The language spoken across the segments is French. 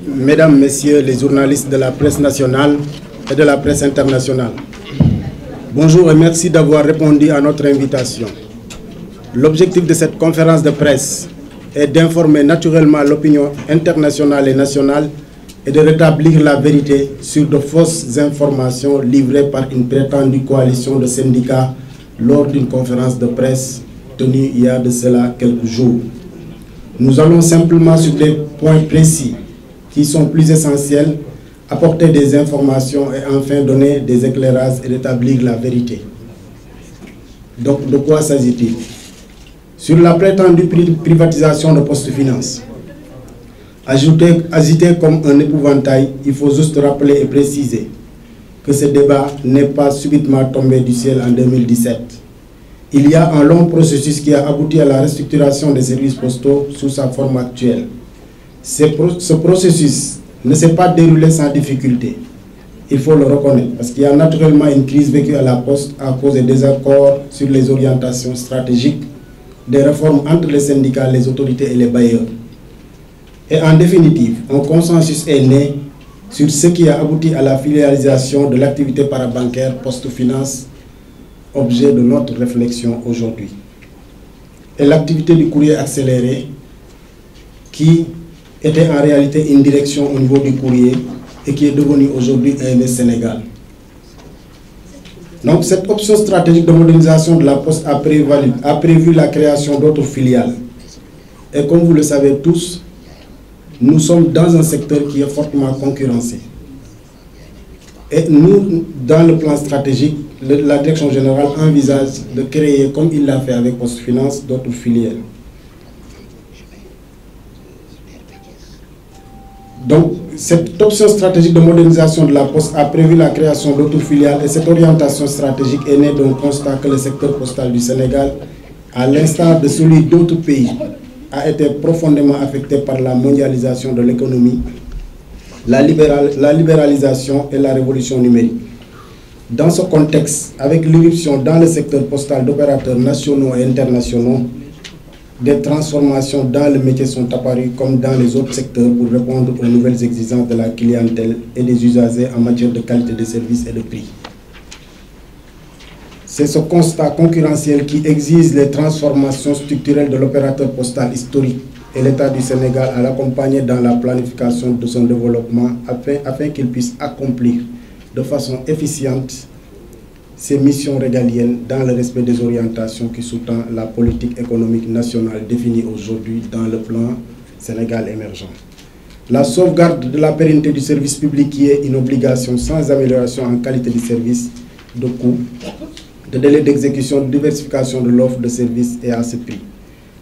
Mesdames, Messieurs les journalistes de la presse nationale et de la presse internationale, bonjour et merci d'avoir répondu à notre invitation. L'objectif de cette conférence de presse est d'informer naturellement l'opinion internationale et nationale et de rétablir la vérité sur de fausses informations livrées par une prétendue coalition de syndicats lors d'une conférence de presse tenue il y a de cela quelques jours. Nous allons simplement sur des points précis qui sont plus essentiels, apporter des informations et enfin donner des éclairages et rétablir la vérité. Donc, de quoi s'agit-il? Sur la prétendue privatisation de Poste Finance, agité comme un épouvantail, il faut juste rappeler et préciser que ce débat n'est pas subitement tombé du ciel en 2017. Il y a un long processus qui a abouti à la restructuration des services postaux sous sa forme actuelle. Ce processus ne s'est pas déroulé sans difficulté. Il faut le reconnaître, parce qu'il y a naturellement une crise vécue à la Poste à cause des désaccords sur les orientations stratégiques, des réformes entre les syndicats, les autorités et les bailleurs. Et en définitive, un consensus est né sur ce qui a abouti à la filialisation de l'activité parabancaire Poste Finance, objet de notre réflexion aujourd'hui. Et l'activité du courrier accéléré, qui était en réalité une direction au niveau du courrier et qui est devenue aujourd'hui AMS Sénégal. Donc cette option stratégique de modernisation de la Poste a prévu la création d'autres filiales. Et comme vous le savez tous, nous sommes dans un secteur qui est fortement concurrencé. Et nous, dans le plan stratégique, la direction générale envisage de créer, comme il l'a fait avec Poste Finance, d'autres filiales. Donc, cette option stratégique de modernisation de la Poste a prévu la création d'autres filiales et cette orientation stratégique est née d'un constat que le secteur postal du Sénégal, à l'instar de celui d'autres pays, a été profondément affecté par la mondialisation de l'économie, la libéralisation et la révolution numérique. Dans ce contexte, avec l'irruption dans le secteur postal d'opérateurs nationaux et internationaux, des transformations dans le métier sont apparues comme dans les autres secteurs pour répondre aux nouvelles exigences de la clientèle et des usagers en matière de qualité de service et de prix. C'est ce constat concurrentiel qui exige les transformations structurelles de l'opérateur postal historique et l'État du Sénégal à l'accompagner dans la planification de son développement afin qu'il puisse accomplir de façon efficiente ses missions régaliennes dans le respect des orientations qui sous-tendent la politique économique nationale définie aujourd'hui dans le plan Sénégal émergent. La sauvegarde de la pérennité du service public qui est une obligation sans amélioration en qualité de service, de coût, de délai d'exécution, de diversification de l'offre de services et à ce prix.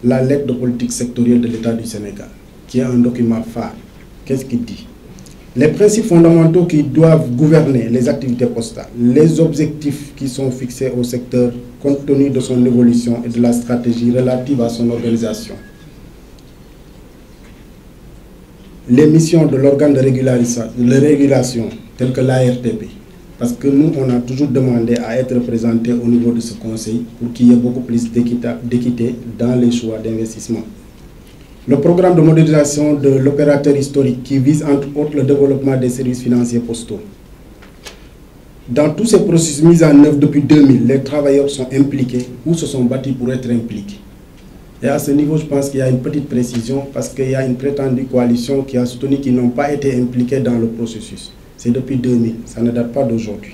La lettre de politique sectorielle de l'État du Sénégal, qui est un document phare. Qu'est-ce qu'il dit? Les principes fondamentaux qui doivent gouverner les activités postales, les objectifs qui sont fixés au secteur compte tenu de son évolution et de la stratégie relative à son organisation. Les missions de l'organe de régulation, tel que l'ARTP, parce que nous, on a toujours demandé à être représentés au niveau de ce conseil pour qu'il y ait beaucoup plus d'équité dans les choix d'investissement. Le programme de modernisation de l'opérateur historique qui vise entre autres le développement des services financiers postaux. Dans tous ces processus mis en œuvre depuis 2000, les travailleurs sont impliqués ou se sont battus pour être impliqués. Et à ce niveau, je pense qu'il y a une petite précision parce qu'il y a une prétendue coalition qui a soutenu qu'ils n'ont pas été impliqués dans le processus. C'est depuis 2000, ça ne date pas d'aujourd'hui.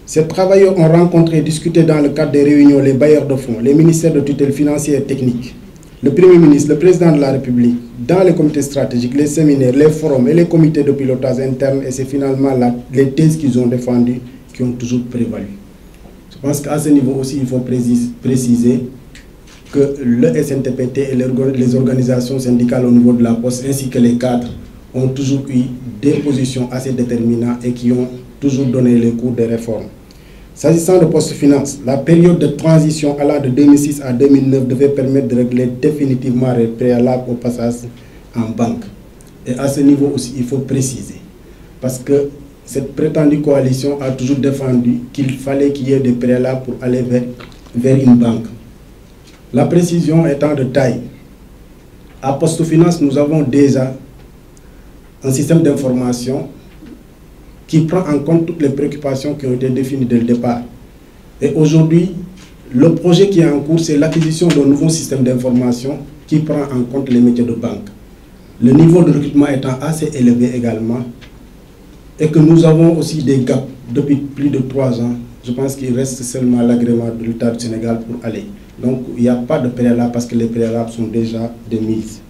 Ces travailleurs ont rencontré et discuté dans le cadre des réunions les bailleurs de fonds, les ministères de tutelle financière et technique, le Premier ministre, le Président de la République, dans les comités stratégiques, les séminaires, les forums et les comités de pilotage interne, et c'est finalement les thèses qu'ils ont défendues qui ont toujours prévalu. Je pense qu'à ce niveau aussi, il faut préciser que le SNTPT et les organisations syndicales au niveau de la Poste, ainsi que les cadres, ont toujours eu des positions assez déterminantes et qui ont toujours donné les cours des réformes. S'agissant de Poste Finance, la période de transition allant de 2006 à 2009 devait permettre de régler définitivement les préalables au passage en banque. Et à ce niveau aussi, il faut préciser, parce que cette prétendue coalition a toujours défendu qu'il fallait qu'il y ait des préalables pour aller vers une banque. La précision étant de taille, à Poste Finance, nous avons déjà un système d'information qui prend en compte toutes les préoccupations qui ont été définies dès le départ. Et aujourd'hui, le projet qui est en cours, c'est l'acquisition d'un nouveau système d'information qui prend en compte les métiers de banque. Le niveau de recrutement étant assez élevé également, et que nous avons aussi des gaps depuis plus de 3 ans, je pense qu'il reste seulement l'agrément de l'État du Sénégal pour aller. Donc il n'y a pas de préalable parce que les préalables sont déjà de mise.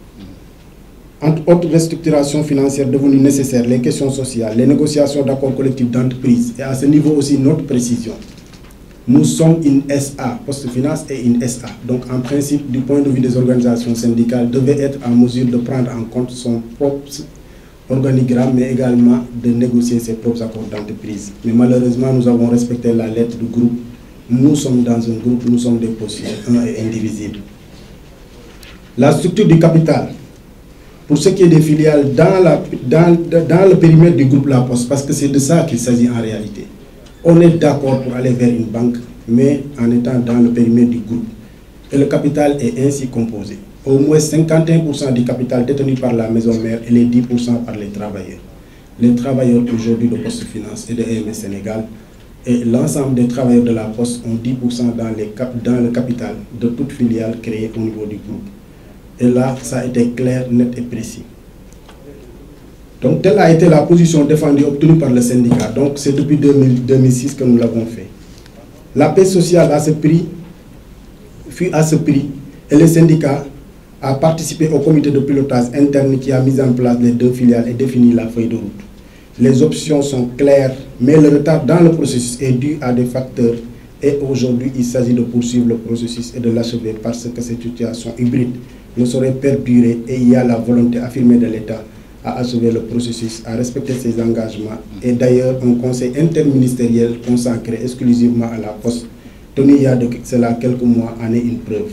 Entre autres restructurations financières devenues nécessaires, les questions sociales, les négociations d'accords collectifs d'entreprise, et à ce niveau aussi notre précision. Nous sommes une SA, Poste Finance et une SA. Donc en principe, du point de vue des organisations syndicales, devait être en mesure de prendre en compte son propre organigramme, mais également de négocier ses propres accords d'entreprise. Mais malheureusement, nous avons respecté la lettre du groupe. Nous sommes dans un groupe, nous sommes des postiers, un et indivisible. La structure du capital, pour ce qui est des filiales dans le périmètre du groupe La Poste, parce que c'est de ça qu'il s'agit en réalité. On est d'accord pour aller vers une banque, mais en étant dans le périmètre du groupe. Et le capital est ainsi composé. Au moins 51% du capital détenu par la maison mère et les 10% par les travailleurs. Les travailleurs aujourd'hui de Poste Finance et de EMS Sénégal, et l'ensemble des travailleurs de la Poste ont 10% dans le capital de toute filiale créée au niveau du groupe. Et là, ça a été clair, net et précis. Donc, telle a été la position défendue, obtenue par le syndicat. Donc, c'est depuis 2006 que nous l'avons fait. La paix sociale fut à ce prix, et le syndicat a participé au comité de pilotage interne qui a mis en place les 2 filiales et défini la feuille de route. Les options sont claires, mais le retard dans le processus est dû à des facteurs. Et aujourd'hui, il s'agit de poursuivre le processus et de l'achever parce que cette situation hybride ne saurait perdurer et il y a la volonté affirmée de l'État à achever le processus, à respecter ses engagements. Et d'ailleurs, un conseil interministériel consacré exclusivement à la Poste, tenu il y a de cela quelques mois, en est une preuve.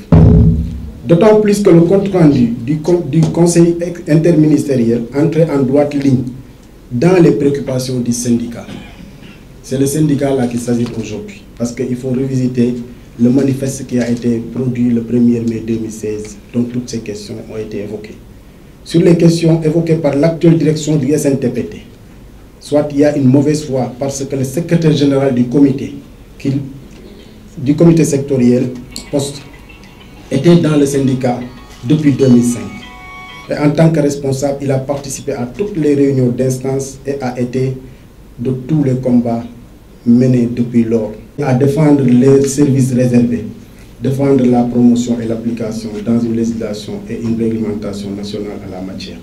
D'autant plus que le compte rendu du conseil interministériel entrait en droite ligne dans les préoccupations du syndicat. C'est le syndicat là qu'il s'agit aujourd'hui, parce qu'il faut revisiter le manifeste qui a été produit le 1er mai 2016, dont toutes ces questions ont été évoquées. Sur les questions évoquées par l'actuelle direction du SNTPT, soit il y a une mauvaise foi parce que le secrétaire général du comité sectoriel Poste était dans le syndicat depuis 2005. Et en tant que responsable, il a participé à toutes les réunions d'instance et a été de tous les combats menés depuis lors. À défendre les services réservés, défendre la promotion et l'application dans une législation et une réglementation nationale à la matière.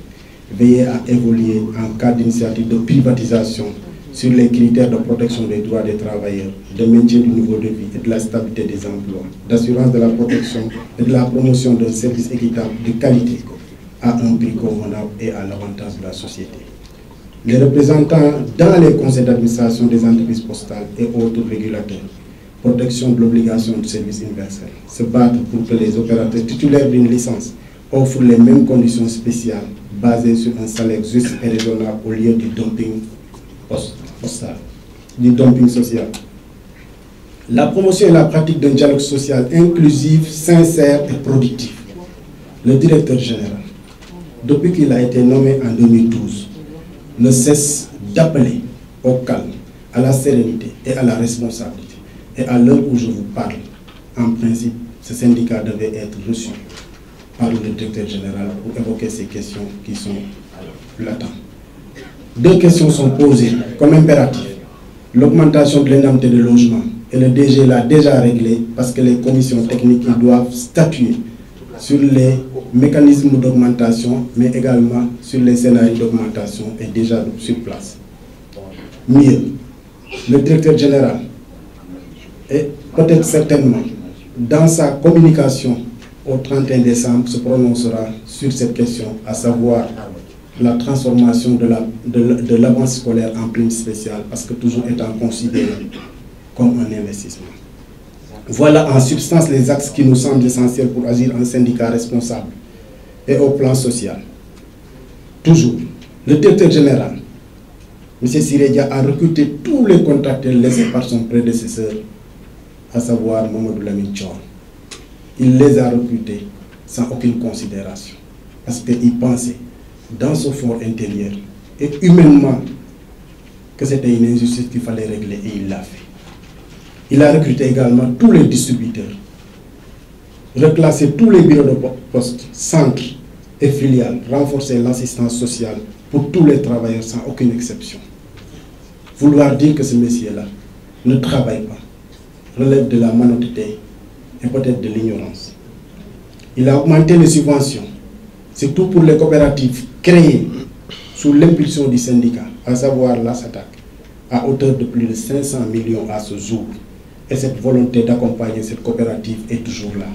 Veiller à évoluer en cas d'initiative de privatisation sur les critères de protection des droits des travailleurs, de maintien du niveau de vie et de la stabilité des emplois, d'assurance de la protection et de la promotion d'un service équitable de qualité à un prix convenable et à l'avantage de la société. Les représentants dans les conseils d'administration des entreprises postales et autres régulateurs, protection de l'obligation de service universel, se battent pour que les opérateurs titulaires d'une licence offrent les mêmes conditions spéciales basées sur un salaire juste et raisonnable au lieu du dumping postal, du dumping social. La promotion et la pratique d'un dialogue social inclusif, sincère et productif. Le directeur général, depuis qu'il a été nommé en 2012, ne cesse d'appeler au calme, à la sérénité et à la responsabilité. Et à l'heure où je vous parle, en principe, ce syndicat devait être reçu par le directeur général pour évoquer ces questions qui sont latentes. 2 questions sont posées comme impératives. L'augmentation de l'indemnité de logement, et le DG l'a déjà réglé parce que les commissions techniques doivent statuer sur les mécanismes d'augmentation, mais également sur les scénarios d'augmentation est déjà sur place. Mieux, le directeur général, et peut-être certainement, dans sa communication au 31 décembre, se prononcera sur cette question, à savoir la transformation de l'avance scolaire en prime spéciale, parce que toujours étant considéré comme un investissement. Voilà en substance les axes qui nous semblent essentiels pour agir en syndicat responsable et au plan social. Toujours, le directeur général, M. Siredia, a recruté tous les contractuels laissés par son prédécesseur, à savoir Mamadou Lamine Thior. Il les a recrutés sans aucune considération, parce qu'il pensait, dans son fort intérieur, et humainement que c'était une injustice qu'il fallait régler et il l'a fait. Il a recruté également tous les distributeurs, reclassé tous les bureaux de poste, centres et filiales, renforcer l'assistance sociale pour tous les travailleurs sans aucune exception. Vouloir dire que ce monsieur-là ne travaille pas relève de la malhonnêteté et peut-être de l'ignorance. Il a augmenté les subventions, surtout pour les coopératives créées sous l'impulsion du syndicat, à savoir la SATAC, à hauteur de plus de 500 millions à ce jour. Et cette volonté d'accompagner cette coopérative est toujours là.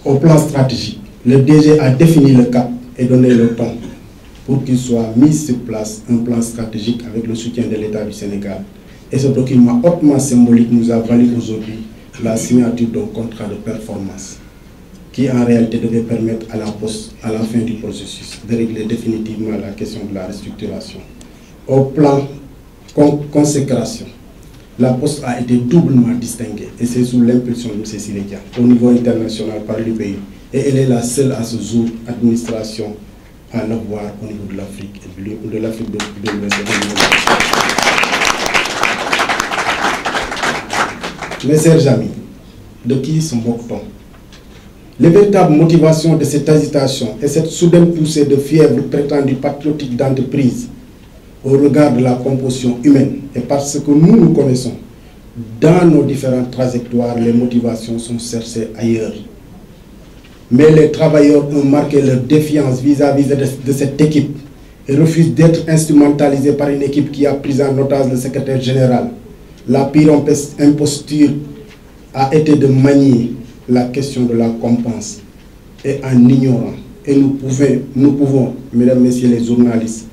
Au plan stratégique, le DG a défini le cap et donné le ton pour qu'il soit mis sur place un plan stratégique avec le soutien de l'État du Sénégal. Et ce document hautement symbolique nous a valu aujourd'hui la signature d'un contrat de performance qui en réalité devait permettre à la Poste, à la fin du processus, de régler définitivement la question de la restructuration. Au plan consécration, la Poste a été doublement distinguée et c'est sous l'impulsion de M. Silekia au niveau international par l'UPI. Et elle est la seule à ce jour administration à l'avoir au niveau de l'Afrique et de l'Afrique de l'Ouest. Mes chers amis, de qui se moque-t-on? Les véritables motivations de cette agitation et cette soudaine poussée de fièvre prétendue patriotique d'entreprise au regard de la composition humaine et parce que nous connaissons dans nos différentes trajectoires, les motivations sont cherchées ailleurs. Mais les travailleurs ont marqué leur défiance vis-à-vis de cette équipe et refusent d'être instrumentalisés par une équipe qui a pris en otage le secrétaire général. La pire imposture a été de manier la question de la compense et en ignorant. Et nous pouvons, mesdames, messieurs les journalistes,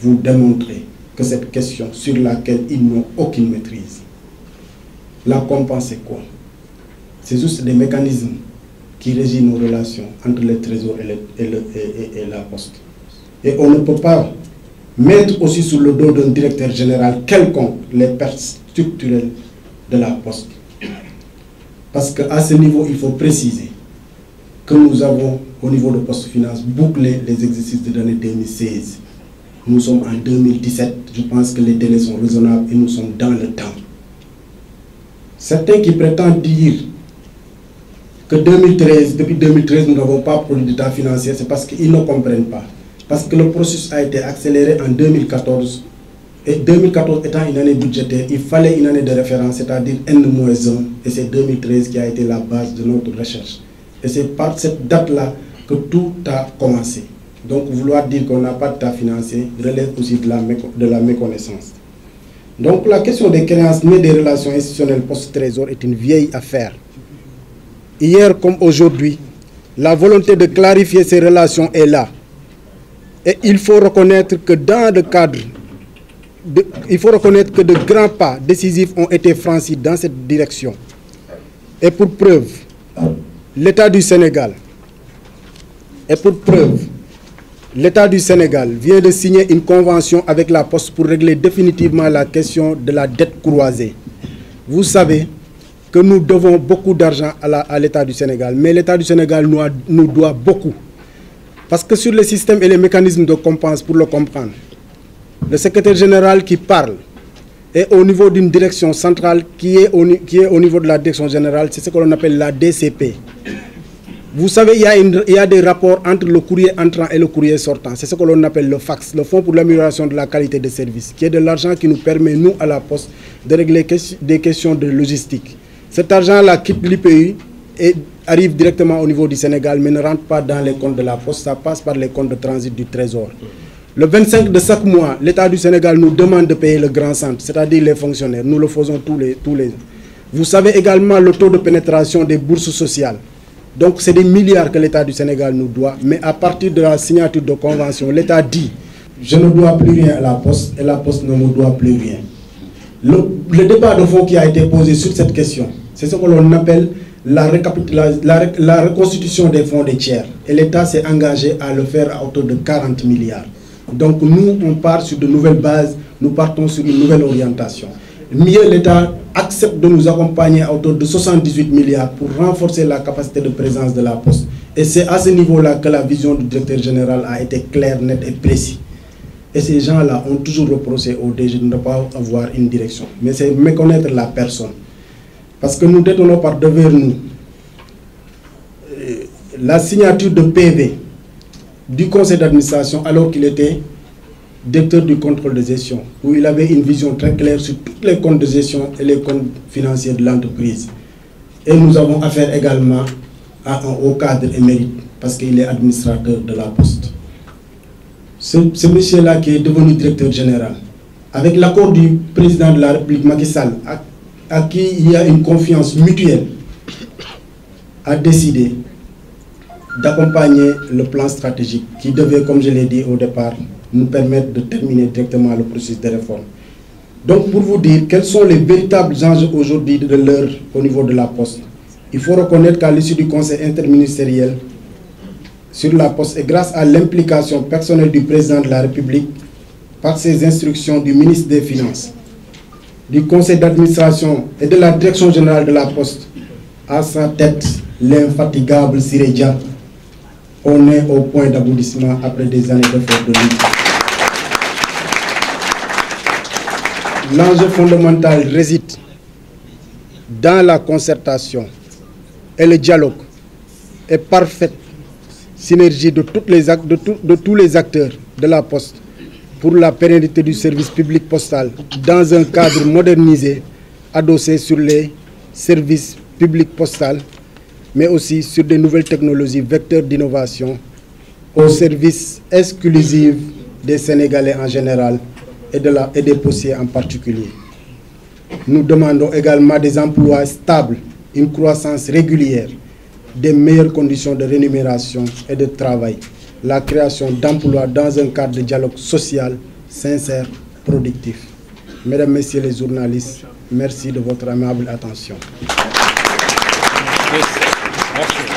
vous démontrer que cette question sur laquelle ils n'ont aucune maîtrise. La compense, c'est quoi? C'est juste des mécanismes qui régissent nos relations entre les trésors et la Poste. Et on ne peut pas mettre aussi sur le dos d'un directeur général quelconque les pertes structurelles de la Poste. Parce qu'à ce niveau, il faut préciser que nous avons, au niveau de Poste Finance, bouclé les exercices de l'année 2016. Nous sommes en 2017, je pense que les délais sont raisonnables et nous sommes dans le temps. Certains qui prétendent dire que depuis 2013, nous n'avons pas produit d'état financier, c'est parce qu'ils ne comprennent pas. Parce que le processus a été accéléré en 2014. Et 2014 étant une année budgétaire, il fallait une année de référence, c'est-à-dire N-1. Et c'est 2013 qui a été la base de notre recherche. Et c'est par cette date-là que tout a commencé. Donc vouloir dire qu'on n'a pas d'état financier relève aussi de la méconnaissance. Donc la question des créances nées des relations institutionnelles post-trésor est une vieille affaire. Hier comme aujourd'hui, la volonté de clarifier ces relations est là. Et il faut reconnaître que dans le cadre, il faut reconnaître que de grands pas décisifs ont été franchis dans cette direction. Et pour preuve, l'État du Sénégal, vient de signer une convention avec la Poste pour régler définitivement la question de la dette croisée. Vous savez que nous devons beaucoup d'argent à l'État du Sénégal, mais l'État du Sénégal nous doit beaucoup. Parce que sur les systèmes et les mécanismes de compense, pour le comprendre, le secrétaire général qui parle est au niveau d'une direction centrale qui est au niveau de la direction générale, c'est ce que l'on appelle la DCP. Vous savez, il y a des rapports entre le courrier entrant et le courrier sortant. C'est ce que l'on appelle le FAX, le Fonds pour l'amélioration de la qualité des services, qui est de l'argent qui nous permet, nous, à la Poste, de régler des questions de logistique. Cet argent-là quitte l'IPI et arrive directement au niveau du Sénégal, mais ne rentre pas dans les comptes de la Poste, ça passe par les comptes de transit du Trésor. Le 25 de chaque mois, l'État du Sénégal nous demande de payer le grand centre, c'est-à-dire les fonctionnaires. Nous le faisons tous les ans. Vous savez également le taux de pénétration des bourses sociales. Donc c'est des milliards que l'État du Sénégal nous doit, mais à partir de la signature de convention, l'État dit « Je ne dois plus rien à la Poste et la Poste ne me doit plus rien ». Le débat de fond qui a été posé sur cette question, c'est ce que l'on appelle la reconstitution des fonds des tiers. Et l'État s'est engagé à le faire à hauteur de 40 milliards. Donc nous, on part sur de nouvelles bases, nous partons sur une nouvelle orientation. Mieux, l'État accepte de nous accompagner à hauteur de 78 milliards pour renforcer la capacité de présence de la Poste Et c'est à ce niveau-là que la vision du directeur général a été claire, nette et précise. Et ces gens-là ont toujours reproché au DG de ne pas avoir une direction. Mais c'est méconnaître la personne. Parce que nous détenons par devers nous la signature de PV du conseil d'administration alors qu'il était directeur du contrôle de gestion, où il avait une vision très claire sur tous les comptes de gestion et les comptes financiers de l'entreprise. Et nous avons affaire également à un haut cadre émérite, parce qu'il est administrateur de la Poste. Ce monsieur-là qui est devenu directeur général, avec l'accord du président de la République, Macky Sall, à qui il y a une confiance mutuelle, a décidé d'accompagner le plan stratégique qui devait, comme je l'ai dit au départ, nous permettre de terminer directement le processus de réforme. Donc, pour vous dire quels sont les véritables enjeux aujourd'hui de l'heure au niveau de la Poste, il faut reconnaître qu'à l'issue du conseil interministériel sur la Poste et grâce à l'implication personnelle du président de la République par ses instructions du ministre des Finances, du conseil d'administration et de la direction générale de la Poste, à sa tête l'infatigable Siré Dia, on est au point d'aboutissement après des années d'efforts de lutte. L'enjeu fondamental réside dans la concertation et le dialogue et parfaite synergie de tous les acteurs de la Poste pour la pérennité du service public postal dans un cadre modernisé adossé sur les services publics postaux, mais aussi sur de nouvelles technologies vecteurs d'innovation au service exclusif des Sénégalais en général et des postiers en particulier. Nous demandons également des emplois stables, une croissance régulière, des meilleures conditions de rémunération et de travail, la création d'emplois dans un cadre de dialogue social, sincère, productif. Mesdames, Messieurs les journalistes, merci de votre aimable attention. Merci.